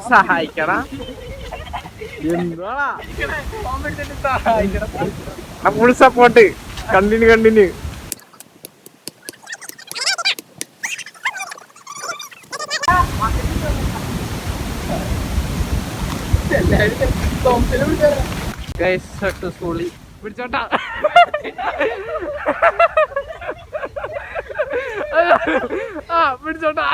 സഹായിക്കണ full support continue successfully പിടിച്ചോട്ടാ പിടിച്ചോട്ടാ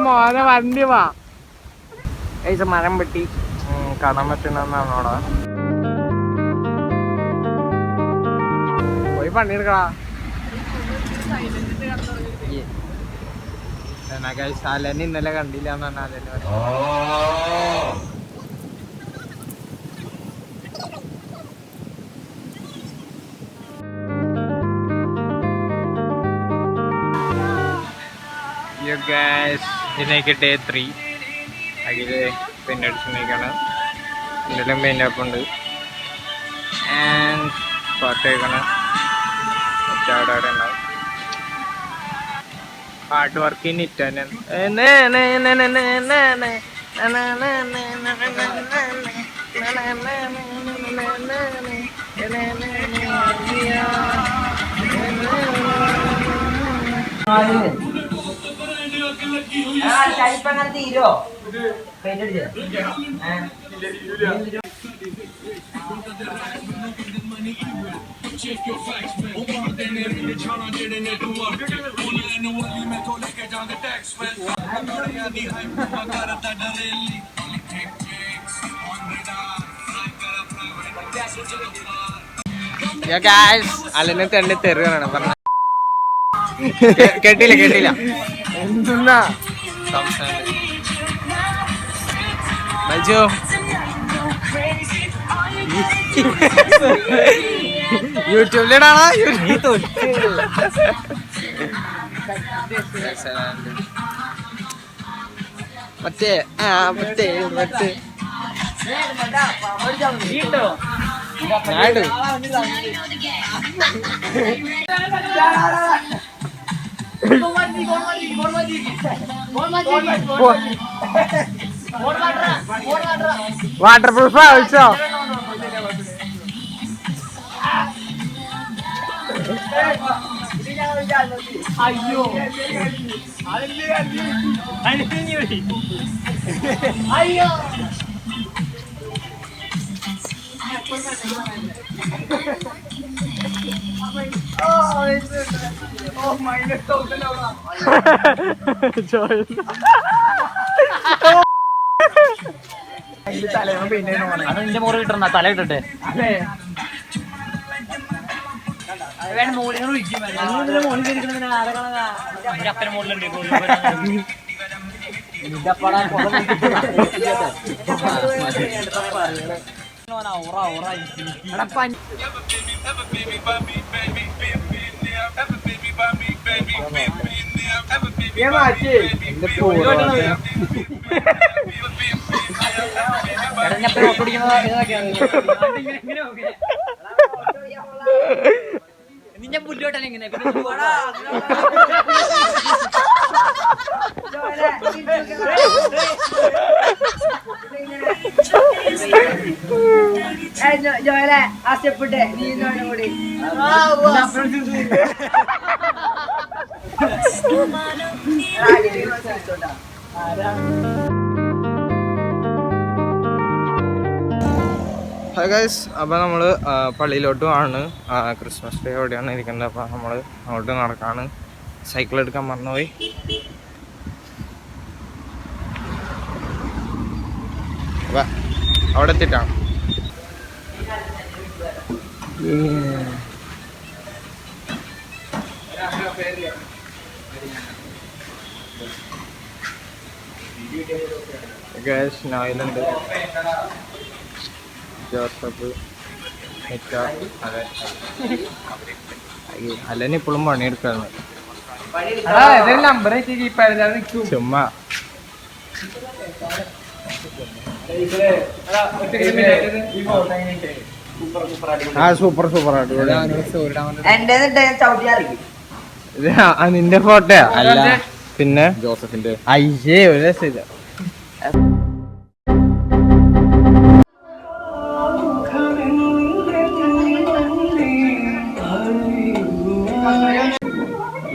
മോനെ വണ്ടി വാ മരം വെട്ടി കാണാൻ പറ്റണെന്നാണ് അവിടെ പോയി പണിയെടുക്കടാ. അലനെ ഇന്നലെ കണ്ടില്ല എന്നാണ് അലന് ഇതിനേക്ക് ഡേ 3 അതില് പെയിന്റ് അടിച്ചിരിക്കാണ്. എന്തെങ്കിലും പെയിന്റ് അപ്പ് ഉണ്ട് പാട്ടേക്കാണ്. അവിടെ ഉണ്ടാവും ഹാർഡ് വർക്കിന് ഇറ്റാൻ തീരോ അലനെ തന്നെ തെറുകയാണ് പറഞ്ഞ കേട്ടില്ല എന്തുന്നാ മജു യൂട്യൂബിലിടാണോ മറ്റേ വാട്ടർ പ്രൂഫ് ആവശ്യോ അയ്യോ അയ്യോ അതെന്റെ മുറി കിട്ടണ്ട തല ഇട്ടട്ടെ അപ്പന മുകളിലുണ്ട് നിന്റെ മുന്നോട്ടല്ല ഇങ്ങനെ ജോലെ ആശപ്പെട്ട് നീ കൂടി ഹായ് ഗൈസ്, അപ്പോൾ നമ്മൾ പള്ളിയിലോട്ടും ആണ്. ക്രിസ്മസ് ഡേ എവിടെയാണ് ഇരിക്കുന്നത്. അപ്പോൾ നമ്മൾ അങ്ങോട്ട് നടക്കാണ്. സൈക്കിൾ എടുക്കാൻ മറന്നുപോയി. അവിടെ എത്തിയിട്ടാണ്. ഗൈസ് നോയിലുണ്ട് ജോസഫ് അല്ലന് ഇപ്പോഴും പണിയെടുക്കാണ്. ചുമ്മാ ആ സൂപ്പർ സൂപ്പർ അടിപൊളി. എന്റേത് ചവിട്ടിയാറില്ല. ഇത് നിന്റെ ഫോട്ടോയാ? അല്ല പിന്നെ ജോസഫിന്റെ. അയ്യേ ഒരു രസമില്ല.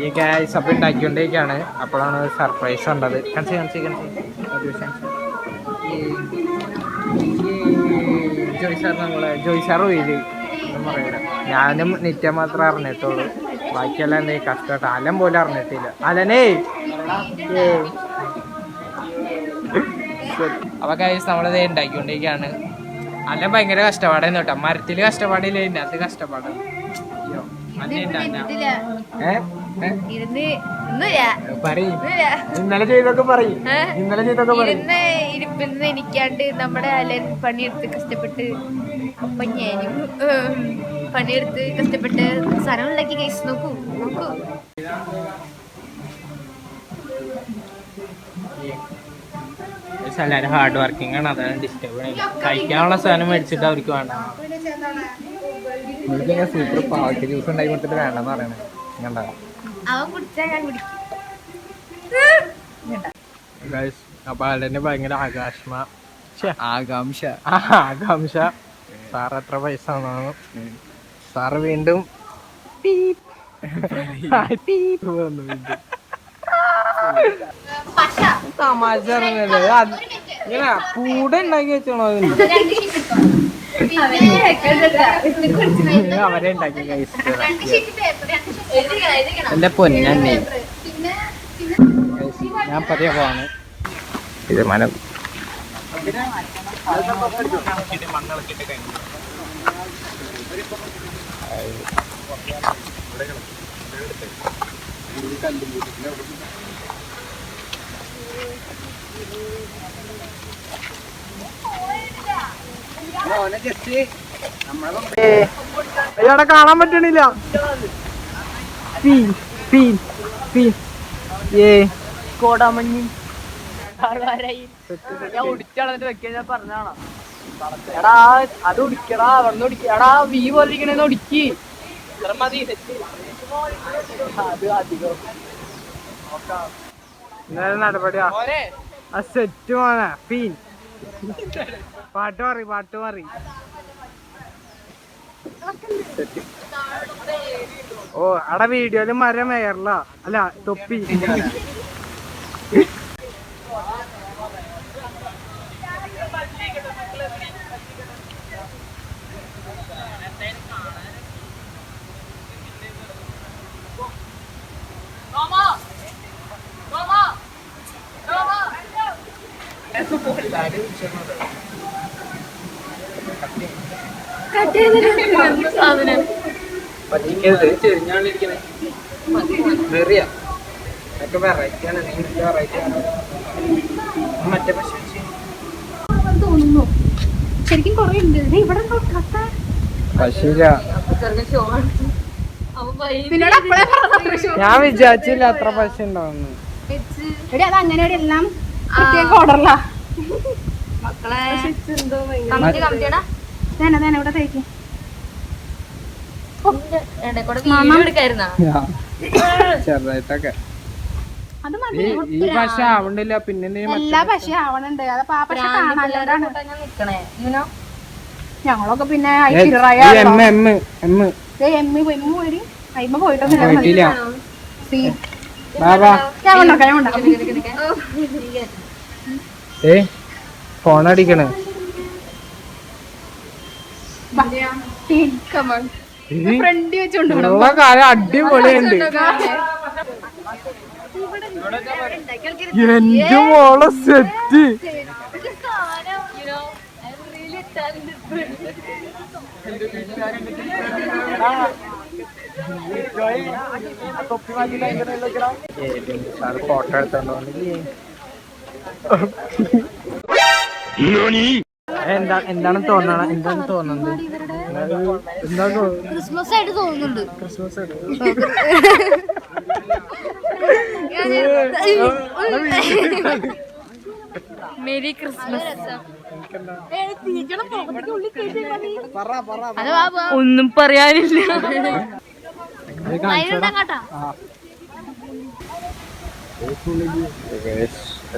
ഈ ഗൈസ് അപ്പം ഉണ്ടാക്കിക്കൊണ്ടിരിക്കുകയാണ്. അപ്പോഴാണ് സർപ്രൈസ് കണ്ടത്. ജോയ് സാർ പോയില്ലേ ഒന്നും പറയില്ല. ഞാനും നിത്യ മാത്രമേ അറിഞ്ഞിട്ടുള്ളൂ. ബാക്കിയെല്ലാം എന്തേ കഷ്ടപ്പെട്ട് അലൻ പോലും അറിഞ്ഞിട്ടില്ല. അലനേ അപ്പൊ ഗൈസ് നമ്മളിത് ഉണ്ടാക്കിക്കൊണ്ടിരിക്കുകയാണ്. അലൻ ഭയങ്കര കഷ്ടപ്പാടായിരുന്നു കേട്ടോ. മരത്തില് കഷ്ടപ്പാടില്ല, ഇതിനകത്ത് കഷ്ടപ്പാടാണ്. ഇന്നലെ ചെയ്തൊക്കെ പറയും. ഇരുപ്പിന്ന് എനിക്കാണ്ട് നമ്മുടെ അലൻ പണിയെടുത്ത് കഷ്ടപ്പെട്ട് ഒപ്പം ഞാനും പണിയെടുത്ത് കഷ്ടപ്പെട്ട് സാധനം ഉണ്ടാക്കി കഴിച്ച് നോക്കൂ. എല്ലാവരും ഹാർഡ് വർക്കിംഗ് ആണ്. അതാണ് ഡിസ്റ്റർബ് ചെയ്യുന്നത്. കഴിക്കാനുള്ള സാധനം മേടിച്ചിട്ട് അവർക്ക് വേണ്ട. സൂപ്പർ പാവയ്ക്ക് ജ്യൂസ് ഉണ്ടാക്കി കൊടുത്തിട്ട് വേണ്ടെന്ന് പറയണേ. അവൻ കുടിച്ചാൽ ഞാൻ കുടിക്കും. അപ്പൊ അതിന്റെ ഭയങ്കര ആകാംക്ഷ സാർ എത്ര പൈസ തന്നു. സാറ് വീണ്ടും തമാശ ഇങ്ങനെ കൂടെ ഉണ്ടാക്കി വെച്ചോണോ? അവരെ ഉണ്ടാക്കി എന്റെ പൊന്നെ. ഞാൻ പതിയെ പോവാണ്. ഇത് മനം മണ്ണിളക്കിട്ട് കഴിഞ്ഞു. അയ്യോടെ കാണാൻ പറ്റണില്ല. കോടാമഞ്ഞി ഞാൻ ഒടിച്ചളന്നിട്ട് വെക്കാൻ ഞാൻ പറഞ്ഞാണോ? എടാ അത് ഒടിക്കടാ, അവിടെ ഒടിക്കടാ. വീ പോലിരിക്കണേന്ന് ഒടിക്ക്. മതി അത് അധികം നടപടിയാ. സെറ്റ് മോനെ. പീൻ പാട്ട് മാറി. ഓ അവിടെ വീഡിയോയില് മരം മേയറില്ല. അല്ല തൊപ്പി. തോന്നുന്നു ശരിക്കും കൊറേ ഉണ്ട് ഇവിടെ. ഞാൻ വിചാരിച്ചില്ല അത്ര പൈസ ഉണ്ടാവുന്നു. അത് അങ്ങനെ എല്ലാം ഓർഡറില്ല മക്കളെ. ഇവിടെ തയ്ക്കും. ചെറുതായിട്ടൊക്കെ അത് മതി. ഈ പശ ആവണ്ടില്ല. പിന്നെ എല്ലാ പശ ആവണുണ്ട്. അതപ്പോ ആ പശ കാണാനാണ്. ഞങ്ങളൊക്കെ പിന്നെ പോയിട്ടൊന്നുമില്ല. ഫോൺ അടിക്കണേ. ഫ്രണ്ട് വെച്ചോണ്ട് കാലം അടിപൊളിയുണ്ട്. എന്റെ മോളെ സെറ്റ്. ഫോട്ടോ എടുത്തോണ്ടോ? എന്താണ് തോന്നുന്നത്? ക്രിസ്മസ് ആയിട്ട് തോന്നുന്നുണ്ട്. Christmas merry Christmas. ഒന്നും പറയാനില്ല.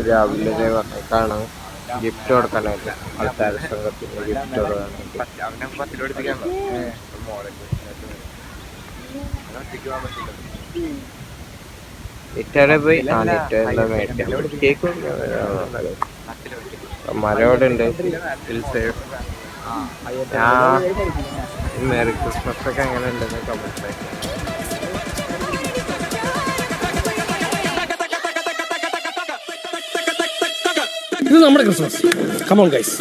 രാവിലെ കാണാം ഗിഫ്റ്റ് കൊടുക്കാനായിട്ട് ആൾക്കാർ സംഘത്തിന് ഗിഫ്റ്റ് കൊടുക്കാനായിട്ട്. ഇറ്റാടെ പോയി നെറ്റാ മേടിക്കാം. കേക്ക് മരോടെ ഉണ്ട്. മേരി ക്രിസ്മസ് ഒക്കെ എങ്ങനെ ഉണ്ടെന്ന് കമന്റ് ആക്കി. ഇത് നമ്മുടെ ക്രിസ്മസ്. Come on guys.